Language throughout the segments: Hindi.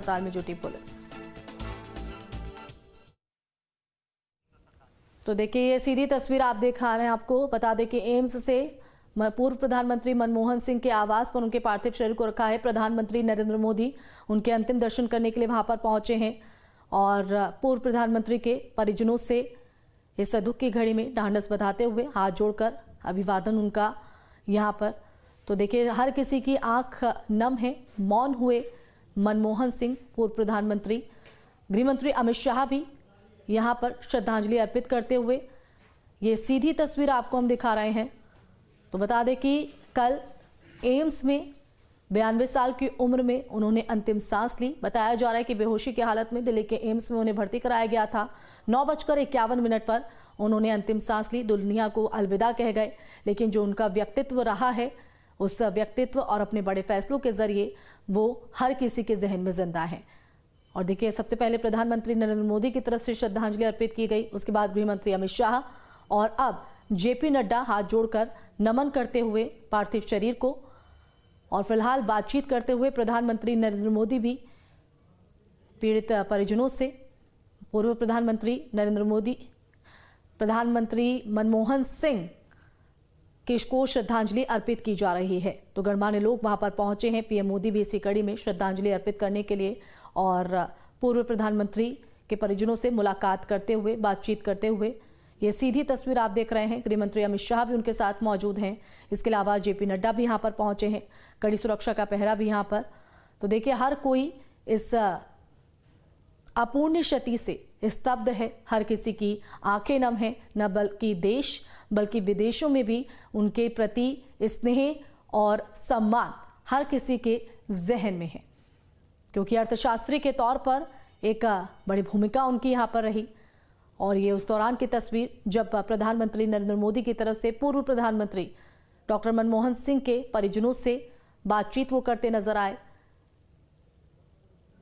अस्पताल में जुटी पुलिस। तो देखिए ये सीधी तस्वीर आप दिखा रहे हैं। आपको बता दें कि एम्स से पूर्व प्रधानमंत्री मनमोहन सिंह के आवास पर उनके पार्थिव शरीर को रखा है। प्रधानमंत्री नरेंद्र मोदी उनके अंतिम दर्शन करने के लिए वहां पर पहुंचे हैं और पूर्व प्रधानमंत्री के परिजनों से इस दुख की घड़ी में ढांढस बंधाते हुए हाथ जोड़कर अभिवादन उनका यहाँ पर। तो देखिए हर किसी की आंख नम है। मौन हुए मनमोहन सिंह, पूर्व प्रधानमंत्री। गृहमंत्री अमित शाह भी यहाँ पर श्रद्धांजलि अर्पित करते हुए ये सीधी तस्वीर आपको हम दिखा रहे हैं। तो बता दें कि कल एम्स में 92 साल की उम्र में उन्होंने अंतिम सांस ली। बताया जा रहा है कि बेहोशी की हालत में दिल्ली के एम्स में उन्हें भर्ती कराया गया था। 9:51 पर उन्होंने अंतिम सांस ली, दुनिया को अलविदा कह गए। लेकिन जो उनका व्यक्तित्व रहा है, उस व्यक्तित्व और अपने बड़े फैसलों के जरिए वो हर किसी के जहन में जिंदा है। और देखिए सबसे पहले प्रधानमंत्री नरेंद्र मोदी की तरफ से श्रद्धांजलि अर्पित की गई, उसके बाद गृहमंत्री अमित शाह और अब जेपी नड्डा हाथ जोड़कर नमन करते हुए पार्थिव शरीर को। और फिलहाल बातचीत करते हुए प्रधानमंत्री नरेंद्र मोदी भी पीड़ित परिजनों से, पूर्व प्रधानमंत्री नरेंद्र मोदी, प्रधानमंत्री मनमोहन सिंह को श्रद्धांजलि अर्पित की जा रही है। तो गणमान्य लोग वहां पर पहुंचे हैं। पीएम मोदी भी इसी कड़ी में श्रद्धांजलि अर्पित करने के लिए और पूर्व प्रधानमंत्री के परिजनों से मुलाकात करते हुए, बातचीत करते हुए ये सीधी तस्वीर आप देख रहे हैं। गृहमंत्री अमित शाह भी उनके साथ मौजूद हैं। इसके अलावा जेपी नड्डा भी यहाँ पर पहुंचे हैं। कड़ी सुरक्षा का पहरा भी यहाँ पर। तो देखिए हर कोई इस अपूर्णीय क्षति से स्तब्ध है। हर किसी की आंखें नम है। न बल्कि देश बल्कि विदेशों में भी उनके प्रति स्नेह और सम्मान हर किसी के जहन में है, क्योंकि अर्थशास्त्री के तौर पर एक बड़ी भूमिका उनकी यहाँ पर रही। और ये उस दौरान की तस्वीर जब प्रधानमंत्री नरेंद्र मोदी की तरफ से पूर्व प्रधानमंत्री डॉक्टर मनमोहन सिंह के परिजनों से बातचीत वो करते नजर आए।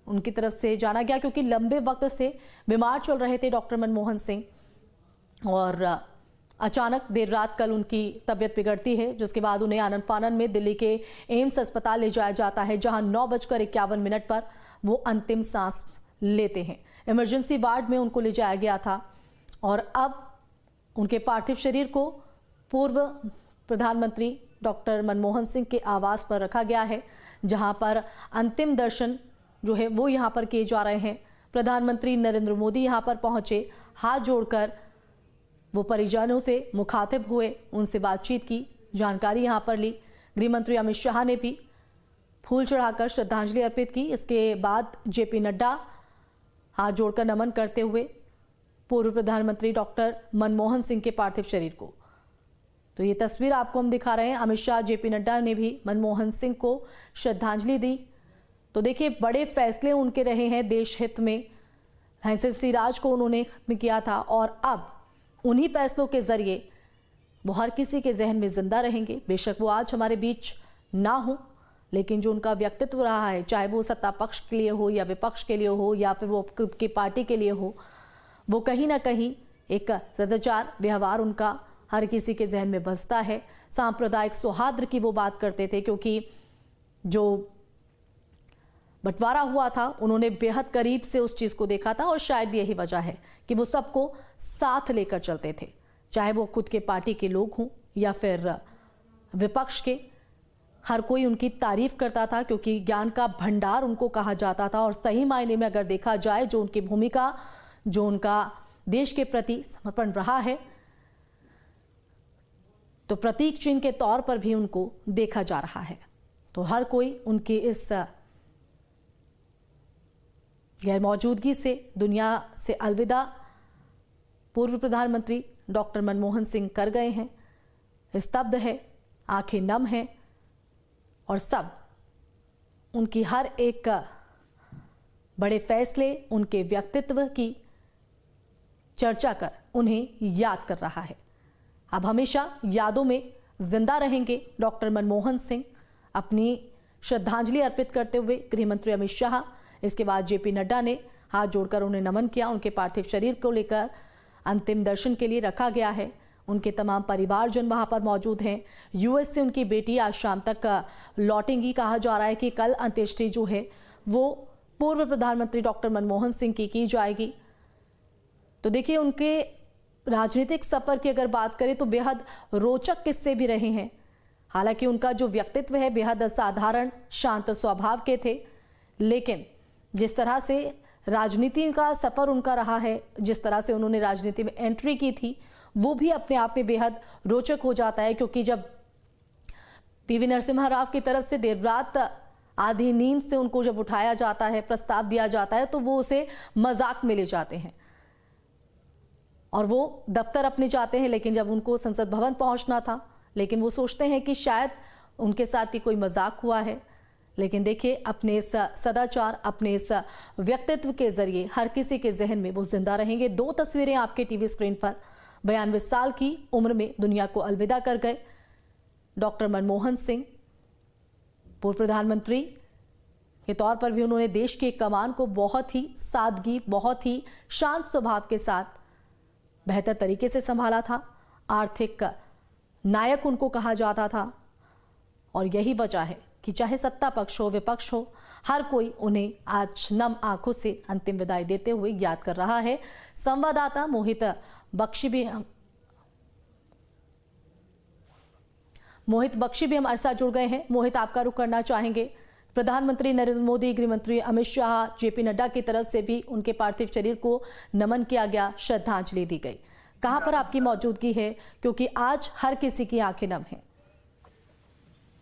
उनकी तरफ से जाना गया क्योंकि लंबे वक्त से बीमार चल रहे थे डॉक्टर मनमोहन सिंह और अचानक देर रात कल उनकी तबीयत बिगड़ती है, जिसके बाद उन्हें आनन फानन में दिल्ली के एम्स अस्पताल ले जाया जाता है, जहां 9:51 पर वो अंतिम सांस लेते हैं। इमरजेंसी वार्ड में उनको ले जाया गया था और अब उनके पार्थिव शरीर को पूर्व प्रधानमंत्री डॉक्टर मनमोहन सिंह के आवास पर रखा गया है, जहां पर अंतिम दर्शन जो है वो यहाँ पर किए जा रहे हैं। प्रधानमंत्री नरेंद्र मोदी यहाँ पर पहुंचे, हाथ जोड़कर वो परिजनों से मुखातिब हुए, उनसे बातचीत की, जानकारी यहाँ पर ली। गृहमंत्री अमित शाह ने भी फूल चढ़ाकर श्रद्धांजलि अर्पित की। इसके बाद जेपी नड्डा हाथ जोड़कर नमन करते हुए पूर्व प्रधानमंत्री डॉक्टर मनमोहन सिंह के पार्थिव शरीर को। तो ये तस्वीर आपको हम दिखा रहे हैं। अमित शाह, जेपी नड्डा ने भी मनमोहन सिंह को श्रद्धांजलि दी। तो देखिए बड़े फैसले उनके रहे हैं देश हित में। लाइसेंसी राज को उन्होंने खत्म किया था और अब उन्हीं फैसलों के जरिए वो हर किसी के जहन में जिंदा रहेंगे। बेशक वो आज हमारे बीच ना हो, लेकिन जो उनका व्यक्तित्व रहा है, चाहे वो सत्ता पक्ष के लिए हो या विपक्ष के लिए हो या फिर वो खुद की पार्टी के लिए हो, वो कहीं ना कहीं एक सदाचार व्यवहार उनका हर किसी के जहन में बसता है। सांप्रदायिक सौहार्द की वो बात करते थे, क्योंकि जो बंटवारा हुआ था उन्होंने बेहद करीब से उस चीज को देखा था और शायद यही वजह है कि वो सबको साथ लेकर चलते थे, चाहे वो खुद के पार्टी के लोग हों या फिर विपक्ष के। हर कोई उनकी तारीफ करता था, क्योंकि ज्ञान का भंडार उनको कहा जाता था। और सही मायने में अगर देखा जाए, जो उनकी भूमिका, जो उनका देश के प्रति समर्पण रहा है, तो प्रतीक चिन्ह के तौर पर भी उनको देखा जा रहा है। तो हर कोई उनकी इस गैर मौजूदगी से दुनिया से अलविदा पूर्व प्रधानमंत्री डॉक्टर मनमोहन सिंह कर गए हैं। स्तब्ध है, आंखें नम हैं और सब उनकी हर एक बड़े फैसले, उनके व्यक्तित्व की चर्चा कर उन्हें याद कर रहा है। अब हमेशा यादों में जिंदा रहेंगे डॉक्टर मनमोहन सिंह। अपनी श्रद्धांजलि अर्पित करते हुए गृहमंत्री अमित शाह, इसके बाद जेपी नड्डा ने हाथ जोड़कर उन्हें नमन किया। उनके पार्थिव शरीर को लेकर अंतिम दर्शन के लिए रखा गया है। उनके तमाम परिवारजन वहां पर मौजूद हैं। यूएस से उनकी बेटी आज शाम तक लौटेंगी। कहा जा रहा है कि कल अंत्येष्टि जो है वो पूर्व प्रधानमंत्री डॉक्टर मनमोहन सिंह की जाएगी। तो देखिए, उनके राजनीतिक सफर की अगर बात करें तो बेहद रोचक किस्से भी रहे हैं। हालांकि उनका जो व्यक्तित्व है बेहद साधारण शांत स्वभाव के थे, लेकिन जिस तरह से राजनीति का सफर उनका रहा है, जिस तरह से उन्होंने राजनीति में एंट्री की थी, वो भी अपने आप में बेहद रोचक हो जाता है। क्योंकि जब पीवी नरसिम्हा राव की तरफ से देर रात आधी नींद से उनको जब उठाया जाता है, प्रस्ताव दिया जाता है, तो वो उसे मजाक में ले जाते हैं और वो दफ्तर अपने जाते हैं। लेकिन जब उनको संसद भवन पहुंचना था, लेकिन वो सोचते हैं कि शायद उनके साथ ही कोई मजाक हुआ है। लेकिन देखिए, अपने इस सदाचार, अपने इस व्यक्तित्व के जरिए हर किसी के जहन में वो जिंदा रहेंगे। 2 तस्वीरें आपके टीवी स्क्रीन पर। 92 साल की उम्र में दुनिया को अलविदा कर गए डॉक्टर मनमोहन सिंह। पूर्व प्रधानमंत्री के तौर पर भी उन्होंने देश की कमान को बहुत ही सादगी, बहुत ही शांत स्वभाव के साथ बेहतर तरीके से संभाला था। आर्थिक नायक उनको कहा जाता था और यही वजह है कि चाहे सत्ता पक्ष हो, विपक्ष हो, हर कोई उन्हें आज नम आंखों से अंतिम विदाई देते हुए याद कर रहा है। संवाददाता मोहित बख्शी भी हमारे साथ जुड़ गए हैं। मोहित, आपका रुख करना चाहेंगे। प्रधानमंत्री नरेंद्र मोदी, गृह मंत्री अमित शाह, जेपी नड्डा की तरफ से भी उनके पार्थिव शरीर को नमन किया गया, श्रद्धांजलि दी गई। कहां पर आपकी मौजूदगी है, क्योंकि आज हर किसी की आंखें नम हैं?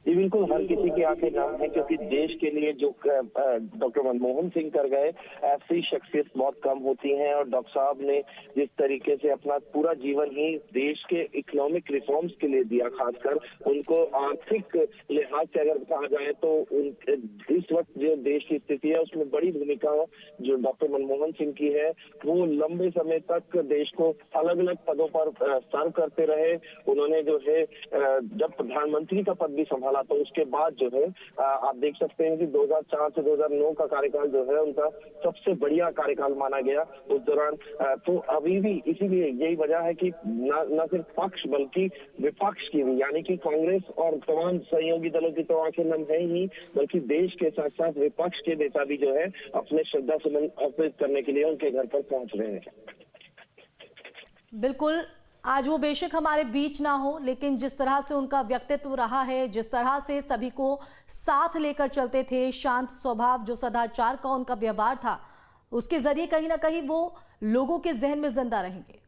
ये बिल्कुल हर किसी की आंखें नम है, क्योंकि देश के लिए जो डॉक्टर मनमोहन सिंह कर गए, ऐसी शख्सियत बहुत कम होती हैं। और डॉक्टर साहब ने जिस तरीके से अपना पूरा जीवन ही देश के इकोनॉमिक रिफॉर्म्स के लिए दिया, खासकर उनको आर्थिक लिहाज से अगर कहा जाए तो इस वक्त जो देश की स्थिति है उसमें बड़ी भूमिका जो डॉक्टर मनमोहन सिंह की है। वो लंबे समय तक देश को अलग अलग पदों पर सर्व करते रहे। उन्होंने जो है जब प्रधानमंत्री का पद भी संभाला तो उसके बाद जो है आप देख सकते हैं कि 2004 से 2009 का कार्यकाल जो है उनका सबसे बढ़िया कार्यकाल माना गया उस दौरान। तो अभी भी इसीलिए यही वजह है कि न सिर्फ पक्ष बल्कि विपक्ष की भी, यानी कि कांग्रेस और तमाम सहयोगी दलों की तो आंखें नम है ही, बल्कि देश के साथ साथ विपक्ष के नेता भी जो है अपने श्रद्धा सुमन अर्पित करने के लिए उनके घर पर पहुंच रहे हैं। बिल्कुल, आज वो बेशक हमारे बीच ना हो, लेकिन जिस तरह से उनका व्यक्तित्व रहा है, जिस तरह से सभी को साथ लेकर चलते थे, शांत स्वभाव, जो सदाचार का उनका व्यवहार था, उसके जरिए कहीं ना कहीं वो लोगों के जहन में जिंदा रहेंगे।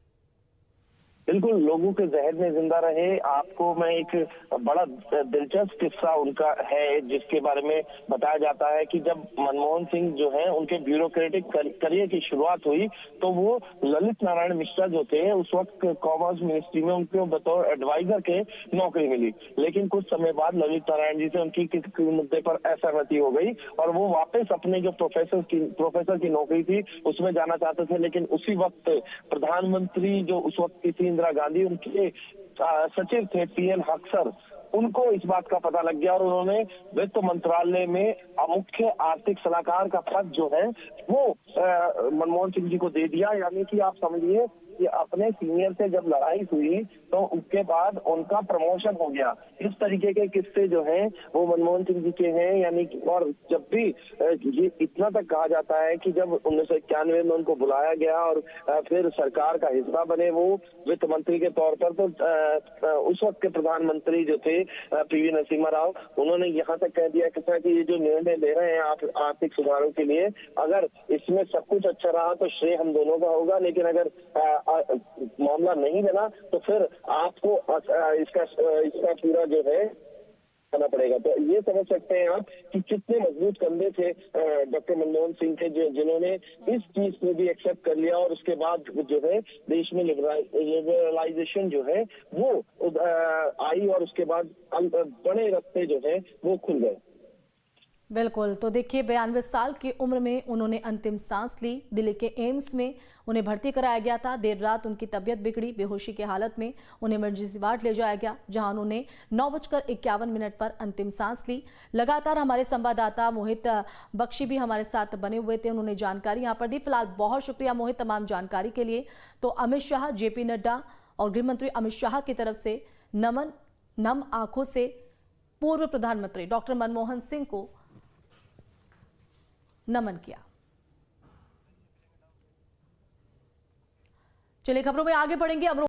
बिल्कुल, लोगों के जहन में जिंदा रहे। आपको मैं एक बड़ा दिलचस्प किस्सा उनका है जिसके बारे में बताया जाता है कि जब मनमोहन सिंह जो है उनके ब्यूरोक्रेटिक करियर की शुरुआत हुई तो वो ललित नारायण मिश्रा जो थे उस वक्त कॉमर्स मिनिस्ट्री में उनको बतौर एडवाइजर के नौकरी मिली। लेकिन कुछ समय बाद ललित नारायण जी से उनकी किसी मुद्दे पर असहमति हो गई और वो वापस अपने जो प्रोफेसर की नौकरी थी उसमें जाना चाहते थे। लेकिन उसी वक्त प्रधानमंत्री जो उस वक्त की थी इंदिरा गांधी, उनके सचिव थे पीएन हक्सर, उनको इस बात का पता लग गया और उन्होंने वित्त मंत्रालय में मुख्य आर्थिक सलाहकार का पद जो है वो मनमोहन सिंह जी को दे दिया। यानी कि आप समझिए कि अपने सीनियर से जब लड़ाई हुई तो उसके बाद उनका प्रमोशन हो गया। इस तरीके के किस्से जो हैं वो मनमोहन सिंह जी के हैं। यानी कि और जब भी ये इतना तक कहा जाता है कि जब 1991 में उनको बुलाया गया और फिर सरकार का हिस्सा बने वो वित्त मंत्री के तौर पर, तो उस वक्त के प्रधानमंत्री जो थे पीवी नरसिम्हा राव, उन्होंने यहाँ तक कह दिया कि ये जो निर्णय ले रहे हैं आप आर्थिक सुधारों के लिए, अगर इसमें सब कुछ अच्छा रहा तो श्रेय हम दोनों का होगा, लेकिन अगर मामला नहीं बना तो फिर आपको इसका पूरा जो है करना पड़ेगा। तो ये समझ सकते हैं आप कि कितने मजबूत कंधे थे डॉक्टर मनमोहन सिंह के, जिन्होंने इस चीज को भी एक्सेप्ट कर लिया और उसके बाद जो है देश में लिबरलाइजेशन जो है वो आई और उसके बाद बड़े रास्ते जो है वो खुल गए। बिल्कुल, तो देखिए 92 साल की उम्र में उन्होंने अंतिम सांस ली। दिल्ली के एम्स में उन्हें भर्ती कराया गया था। देर रात उनकी तबीयत बिगड़ी, बेहोशी की हालत में उन्हें इमरजेंसी वार्ड ले जाया गया, जहां उन्होंने 9:51 पर अंतिम सांस ली। लगातार हमारे संवाददाता मोहित बख्शी भी हमारे साथ बने हुए थे, उन्होंने जानकारी यहाँ पर दी। फिलहाल बहुत शुक्रिया मोहित तमाम जानकारी के लिए। तो अमित शाह, जेपी नड्डा और गृह मंत्री अमित शाह की तरफ से नमन, नम आंखों से पूर्व प्रधानमंत्री डॉक्टर मनमोहन सिंह को नमन किया। चलिए खबरों में आगे बढ़ेंगे।